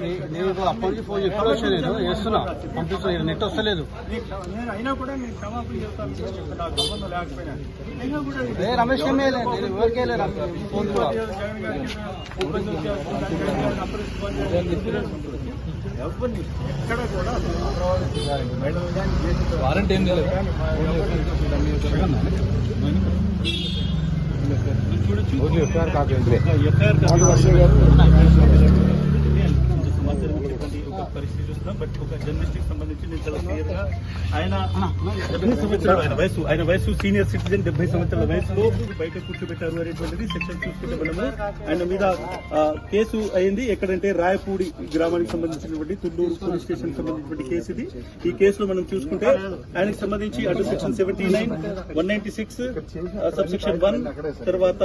నీకు అప్పటి నుంచి ఫోన్ ఎప్పుడు వచ్చా నేను వేస్తున్నా పంపిస్తున్నా నెట్ వస్తలేదు. నేను అయినా కూడా నేను క్షమాపణ చెప్తాను, నాకు సంబంధం లేకపోయినా అయినా కూడా రమేష్ నేను ఎవరికి ఫోన్ కూడా ఎవరిని ఎక్కడ కూడా వారంటీ ఏం లేదు. పరిస్థితి చూస్తున్నాం. బట్ ఒక జర్నలిస్ట్ కి సంబంధించి నేను చాలా క్లియర్ గా ఆయన 70 సంవత్సరాలు ఆయన వయసు సీనియర్ సిటిజన్ 70 సంవత్సరాల వయసులో బయట కూర్చోబెట్టారు అనేటువంటిది సెక్షన్ చూసుకుంటే మనము ఆయన మీద కేసు అయింది. ఎక్కడంటే రాయపూడి గ్రామానికి సంబంధించినటువంటి తుళ్ళూరు పోలీస్ స్టేషన్ సంబంధించినటువంటి కేసు ఇది. ఈ కేసులో మనం చూసుకుంటే ఆయనకు సంబంధించి అటు సెక్షన్ 79, 196 సబ్సెక్షన్ 1, తర్వాత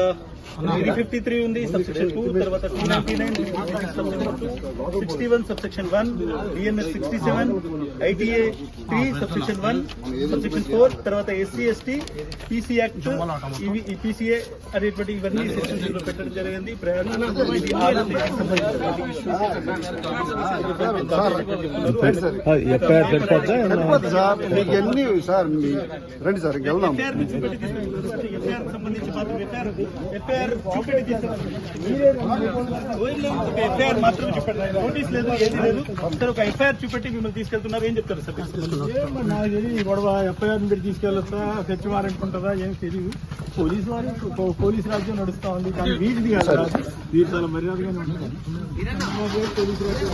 353 ఉంది సబ్సెక్షన్ 2, తర్వాత 299 61 subsection 1, DNS 67, ITA 3 subsection 1, subsection 4, తర్వాత SC ST PC యాక్ట్ ఇవి PCA అనేటువంటి ఇవన్నీ సెక్షన్స్ లో పెట్టడం జరిగింది. సంబంధించి మాత్రం చెప్పండి, నోటీస్ లేదు ఏది లేదు. సార్ ఒక ఎఫ్ఐఆర్ చూపెట్టి మిమ్మల్ని తీసుకెళ్తున్నారు, ఏం చెప్తారు సార్? నాకు తెలియదు గొడవ. ఎఫ్ఐఆర్ మీరు తీసుకెళ్ళొస్తా సెర్చ్ వారెంట్ ఉంటుందా ఏం తెలియదు. పోలీసు రాజ్యం నడుస్తా ఉంది, కానీ వీటిది కాదు. వీటి చాలా మర్యాదగానే ఉంటుంది. పోలీసు రాజ్యం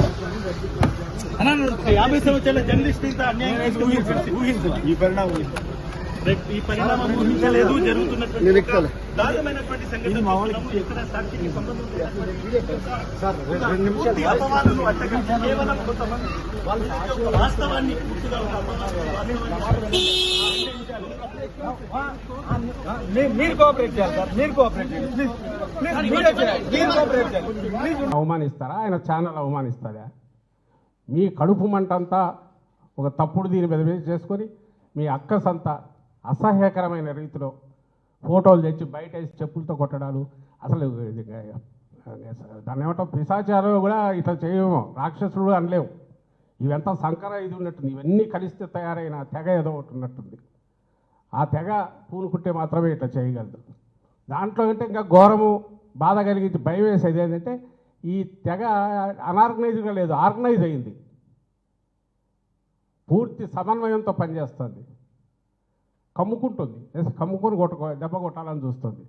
50 సంవత్సరాల జర్నలిస్ట్ ఇంత అన్యాయం ఊహించాలి. ఈ పరిణామం ఊహించలేదు. జరుగుతున్నటువంటి దారుణమైనటువంటి సంఘటన ఇక్కడ సాక్షికి సంబంధం కేవలం కొంతమంది వాస్తవాన్ని పూర్తిగా మీరు కోఆపరేట్ చేయాలి సార్, మీరు కోఆపరేట్ చేయాలి. అవమానిస్తారా? ఆయన ఛానల్ అవమానిస్తారా? మీ కడుపు మంటంతా ఒక తప్పుడు దీని మీద చేసుకొని మీ అక్కసంతా అసహ్యకరమైన రీతిలో ఫోటోలు తెచ్చి బయట వేసి చెప్పులతో కొట్టడాలు, అసలు దాన్ని ఏమంటాం, పిశాచాలు కూడా ఇట్లా చేయము, రాక్షసుడు అనలేవు. ఇవంతా సంకర ఇది ఉన్నట్టుంది. ఇవన్నీ కలిస్తే తయారైన తెగ ఏదో ఒకటి ఉన్నట్టుంది. ఆ తెగ పూనుకుంటే మాత్రమే ఇట్లా చేయగలదు. దాంట్లో అంటే ఇంకా ఘోరము బాధ కలిగించి భయం వేసేది ఏంటంటే ఈ తెగ అనార్గనైజ్గా లేదు, ఆర్గనైజ్ అయింది, పూర్తి సమన్వయంతో పనిచేస్తుంది, కమ్ముకుంటుంది, కమ్ముకొని దెబ్బ కొట్టాలని చూస్తుంది.